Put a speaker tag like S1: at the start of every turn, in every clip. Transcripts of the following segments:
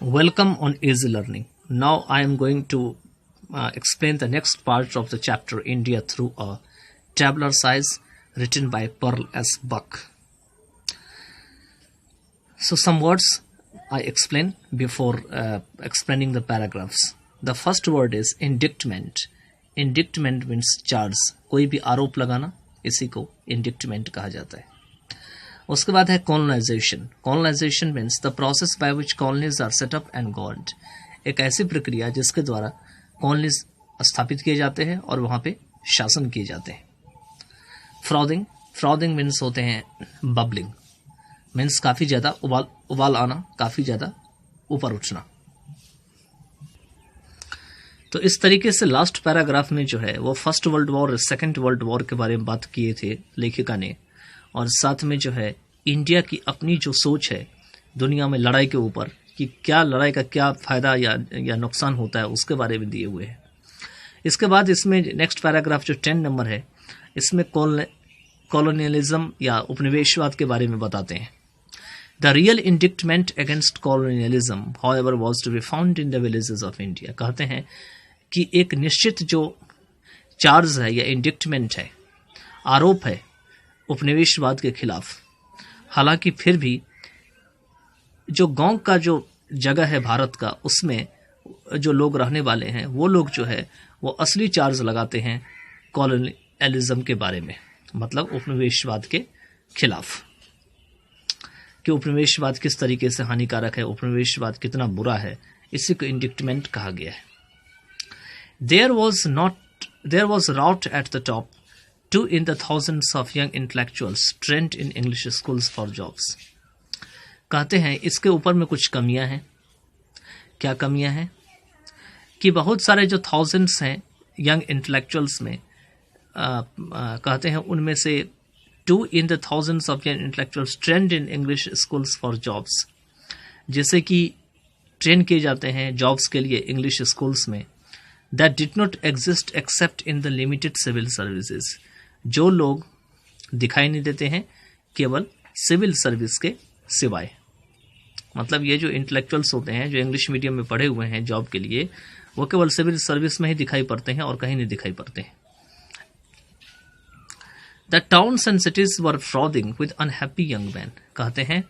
S1: Welcome on Easy Learning. Now I am going to explain the next part of the chapter India through a tabular size written by Pearl S. Buck. So some words I explain before explaining the paragraphs. The first word is indictment. Indictment means charge. कोई भी आरोप लगाना इसी को indictment कहा जाता है. उसके बाद है colonisation. Colonisation means the process by which colonies are set up and governed. एक ऐसी प्रक्रिया जिसके द्वारा कॉलोनीज स्थापित किए जाते हैं और वहाँ पे शासन किए जाते हैं. फ्रॉदिंग. फ्रॉदिंग मीन्स होते हैं बबलिंग. मीन्स काफ़ी ज़्यादा उबाल आना, काफ़ी ज़्यादा ऊपर उठना. तो इस तरीके से लास्ट पैराग्राफ में जो है वो फर्स्ट वर्ल्ड वॉर और सेकेंड वर्ल्ड वॉर के बारे में बात किए थे लेखिका ने, और साथ में जो है इंडिया की अपनी जो सोच है दुनिया में लड़ाई के ऊपर कि क्या लड़ाई का क्या फ़ायदा या नुकसान होता है उसके बारे में दिए हुए हैं. इसके बाद इसमें नेक्स्ट पैराग्राफ जो 10 नंबर है इसमें कॉलोनियलिज्म या उपनिवेशवाद के बारे में बताते हैं. The real indictment against colonialism however was to be found in the villages of India. कहते हैं कि एक निश्चित जो चार्ज है या इंडिक्टमेंट है, आरोप है उपनिवेशवाद के खिलाफ. हालांकि फिर भी जो गांव का जो जगह है भारत का, उसमें जो लोग रहने वाले हैं वो लोग जो है वो असली चार्ज लगाते हैं कॉलोनियलिज्म के बारे में, मतलब उपनिवेशवाद के खिलाफ, कि उपनिवेशवाद किस तरीके से हानिकारक है, उपनिवेशवाद कितना बुरा है. इसी को इंडिक्टमेंट कहा गया है. There was rout at the top, too, in the thousands of young intellectuals trained in English schools for jobs. कहते हैं इसके ऊपर में कुछ कमियां हैं. क्या कमियां हैं? कि बहुत सारे जो थाउजेंड्स हैं यंग इंटेलेक्चुअल्स में, कहते हैं उनमें से 2 in the thousands of young intellectuals trained in English schools for jobs, जैसे कि ट्रेन किए जाते हैं जॉब्स के लिए इंग्लिश स्कूल्स में, that did not exist except in the limited civil services. जो लोग दिखाई नहीं देते हैं केवल सिविल सर्विस के सिवाय. मतलब ये जो इंटेलेक्चुअल्स होते हैं जो इंग्लिश मीडियम में पढ़े हुए हैं जॉब के लिए, वो केवल सिविल सर्विस में ही दिखाई पड़ते हैं और कहीं नहीं दिखाई पड़ते हैं. The towns and cities were frothing with unhappy young men. कहते हैं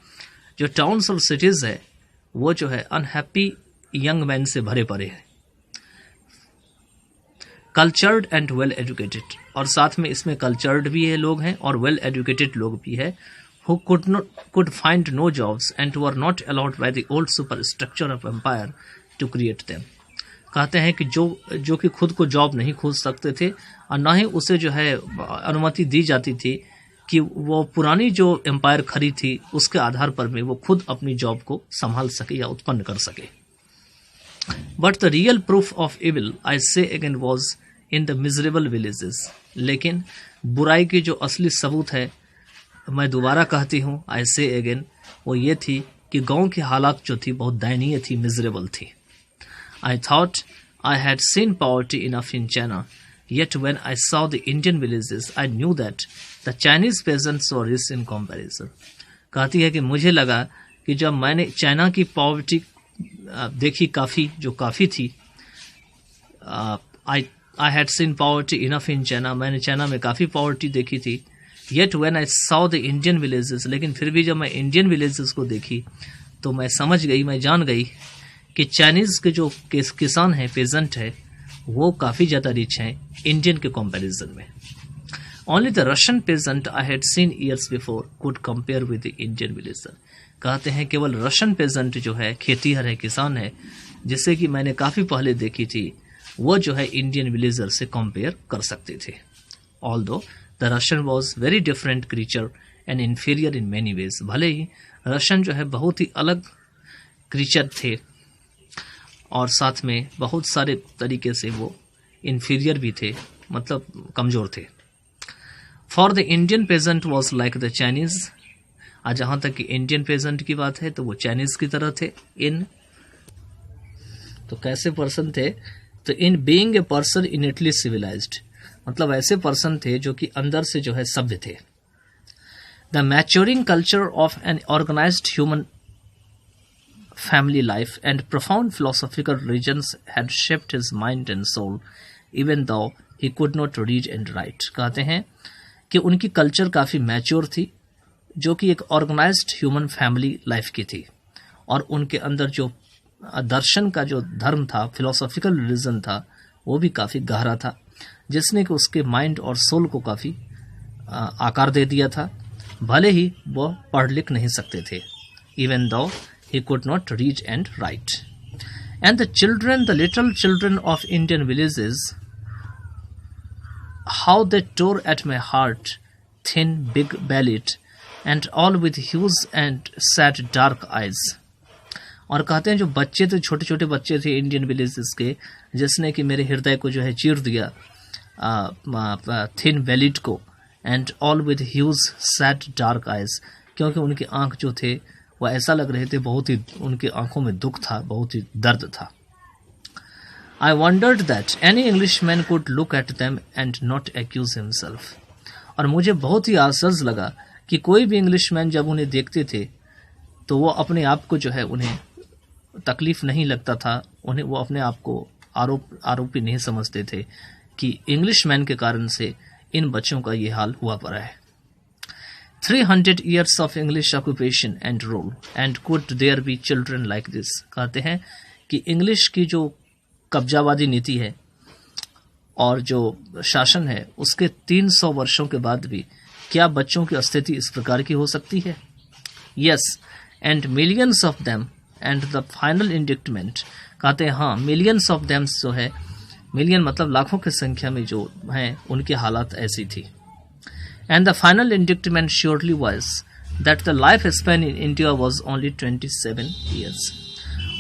S1: जो टाउन्स और सिटीज है वो जो है अनहैप्पी यंग मैन से भरे पड़े हैं. कल्चर्ड एंड वेल एजुकेटेड, और साथ में इसमें कल्चर्ड भी है लोग हैं और वेल एजुकेटेड लोग भी है, who could find no jobs and were not allowed by the old superstructure of empire to create them. कहते हैं कि जो कि खुद को जॉब नहीं खोज सकते थे और ना ही उसे जो है अनुमति दी जाती थी कि वो पुरानी जो एम्पायर खड़ी थी उसके आधार पर में वो खुद अपनी जॉब को संभाल सके या उत्पन्न कर सके. But the real proof of evil, I say again, was in the miserable villages. लेकिन बुराई की जो असली सबूत है, मैं दोबारा कहती हूँ, आई से अगेन, वो ये थी कि गांव की हालात जो थी बहुत दयनीय थी, मिजरेबल थी. I thought I had seen poverty enough in China, yet when I saw the Indian villages, I knew that the Chinese peasants were rich in comparison. कहती है कि मुझे लगा कि जब मैंने चाइना की पॉवर्टी देखी, काफ़ी थी, I had seen poverty enough in China, मैंने चाइना में काफ़ी पॉवर्टी देखी थी. Yet when I saw the Indian villages, लेकिन फिर भी जब मैं इंडियन विलेजेस को देखी तो मैं समझ गई, मैं जान गई कि चाइनीज़ के जो किसान हैं, पेजेंट है, वो काफ़ी ज़्यादा रिच हैं इंडियन के कंपैरिजन में. Only the Russian peasant I had seen years before could compare with the Indian villager. कहते हैं केवल रशियन पेजेंट जो है, खेतीहर है, किसान है, जिसे कि मैंने काफ़ी पहले देखी थी, वो जो है इंडियन विलेजर से कंपेयर कर सकते थे. Although the Russian was very different creature and inferior in many ways. भले ही रशियन जो है बहुत ही अलग क्रीचर थे और साथ में बहुत सारे तरीके से वो इन्फीरियर भी थे, मतलब कमज़ोर थे. For the Indian peasant was like the Chinese. आज जहाँ तक कि इंडियन पेजेंट की बात है तो वो चाइनीज़ की तरह थे. तो कैसे पर्सन थे? तो in being a person innately civilised, मतलब ऐसे पर्सन थे जो कि अंदर से जो है सभ्य थे. The maturing culture of an organised human family life and profound philosophical regions had shaped his mind and soul, even though he could not read and write. कहते हैं कि उनकी कल्चर काफ़ी मैच्योर थी, जो कि एक ऑर्गेनाइज्ड ह्यूमन फैमिली लाइफ की थी, और उनके अंदर जो दर्शन का जो धर्म था, फिलोसॉफिकल रिलीजन था, वो भी काफ़ी गहरा था, जिसने कि उसके माइंड और सोल को काफ़ी आकार दे दिया था, भले ही वो पढ़ लिख नहीं सकते थे, even though he could not read and write. And the children, the little children of Indian villages, how they tore at my heart, thin, big-bellied, and all with huge and sad dark eyes. और कहते हैं जो बच्चे थे, छोटे छोटे बच्चे थे इंडियन विलेजेस के, जिसने कि मेरे हृदय को जो है चीर दिया, थिन बेलिड को, and all with huge sad dark eyes, क्योंकि उनकी आंख जो थे वो ऐसा लग रहे थे, बहुत ही उनकी आंखों में दुख था, बहुत ही दर्द था. I wondered that any Englishman could look at them and not accuse himself. और मुझे बहुत ही आश्चर्य लगा कि कोई भी इंग्लिशमैन जब उन्हें देखते थे तो वो अपने आप को जो है, उन्हें तकलीफ नहीं लगता था, उन्हें वो अपने आप को आरोपी नहीं समझते थे कि इंग्लिशमैन के कारण से इन बच्चों का ये हाल हुआ पड़ा है. 300 years of English occupation and rule, and could there be children like this? कहते हैं कि इंग्लिश की जो कब्जावादी नीति है और जो शासन है, उसके 300 वर्षों के बाद भी क्या बच्चों की स्थिति इस प्रकार की हो सकती है? Yes, and millions of them, and the final indictment. कहते हैं हाँ, millions of them जो है, मिलियन मतलब लाखों की संख्या में जो हैं, उनकी हालत ऐसी थी. And the final indictment surely was that the life span in India was only 27 years.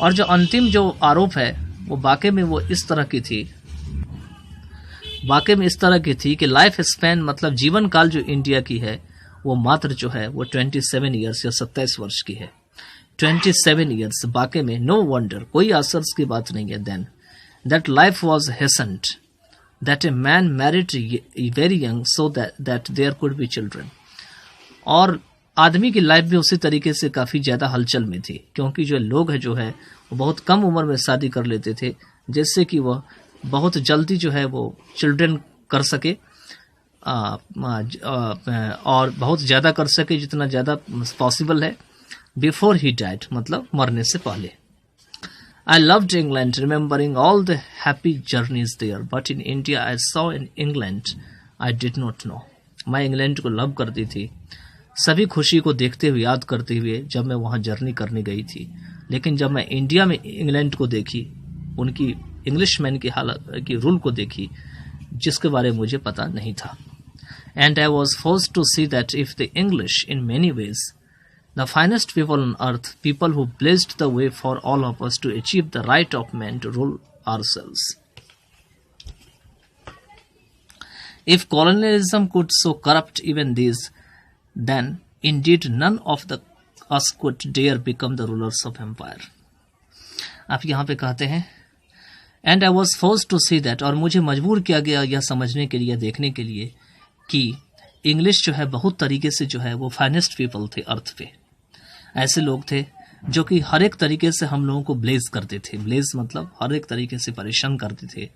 S1: और जो अंतिम जो आरोप है वो वाकई में वो इस तरह की थी, वाकई में इस तरह की थी कि लाइफ स्पैन मतलब जीवन काल जो इंडिया की है वो मात्र जो है वो 27 ईयर्स या 27 वर्ष की है. 27 ईयर्स, वाकई में नो वंडर, कोई आश्चर्य की बात नहीं है. Then that life was hesitant, that a man married very young so that there could be children. और आदमी की लाइफ भी उसी तरीके से काफ़ी ज़्यादा हलचल में थी, क्योंकि जो लोग हैं जो है वो बहुत कम उम्र में शादी कर लेते थे, जिससे कि वह बहुत जल्दी जो है वो चिल्ड्रन कर सके, और बहुत ज़्यादा कर सके, जितना ज़्यादा पॉसिबल है, बिफोर ही डाइड, मतलब मरने से पहले. I loved England, remembering all the happy journeys there, but in India I saw in England I did not know. मैं इंग्लैंड को लव करती थी, सभी खुशी को देखते हुए, याद करते हुए जब मैं वहाँ जर्नी करने गई थी, लेकिन जब मैं इंडिया में इंग्लैंड को देखी, उनकी इंग्लिशमैन की हालत की रूल को देखी, जिसके बारे में मुझे पता नहीं था. And I was forced to see that if the English in many ways the finest people on earth, people who blazed the way for all of us to achieve the right of man to rule ourselves. If colonialism could so corrupt even these, then indeed none of us could dare become the rulers of empire. आप यहाँ पे कहते हैं, and I was forced to see that, और मुझे मजबूर किया गया यह समझने के लिए, देखने के लिए कि इंग्लिश जो है बहुत तरीके से जो है वो फाइनेस्ट पीपल थे अर्थ पे. ऐसे लोग थे जो कि हर एक तरीके से हम लोगों को ब्लेज करते थे. ब्लेज मतलब हर एक तरीके से परेशान करते थे.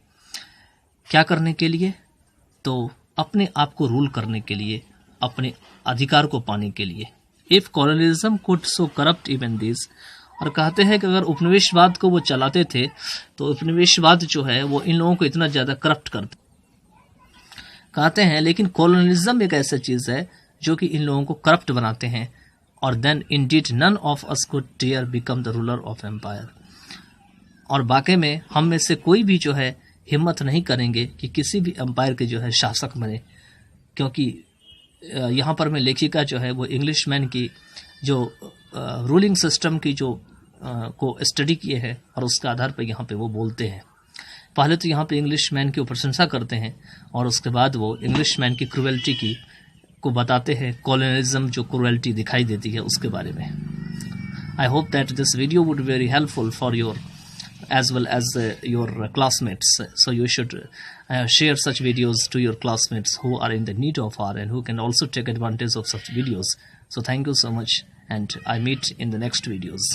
S1: क्या करने के लिए? तो अपने आप को रूल करने के लिए, अपने अधिकार को पाने के लिए. If colonialism could so corrupt even this, और कहते हैं कि अगर उपनिवेशवाद को वो चलाते थे तो उपनिवेशवाद जो है वो इन लोगों को इतना ज़्यादा करप्ट करते. कहते हैं लेकिन कॉलोनिज्म एक ऐसा चीज़ है जो कि इन लोगों को करप्ट बनाते हैं. और then indeed none of us could dare become the ruler of empire, और वाकई में हम में से कोई भी जो है हिम्मत नहीं करेंगे कि किसी भी एम्पायर के जो है शासक बने, क्योंकि यहाँ पर मैं लेखिका जो है वो इंग्लिशमैन की जो रूलिंग सिस्टम की जो को स्टडी किए हैं और उसके आधार पर यहाँ पे वो बोलते हैं. पहले तो यहाँ पे इंग्लिशमैन की प्रशंसा करते हैं और उसके बाद वो इंग्लिशमैन की क्रूएल्टी की को बताते हैं, कॉलोनिज्म जो क्रूएल्टी दिखाई देती है उसके बारे में. I hope that this video would very helpful for your as well as your classmates. So you should share such videos to your classmates who are in the need of art and who can also take advantage of such videos. So thank you so much, and I meet in the next videos.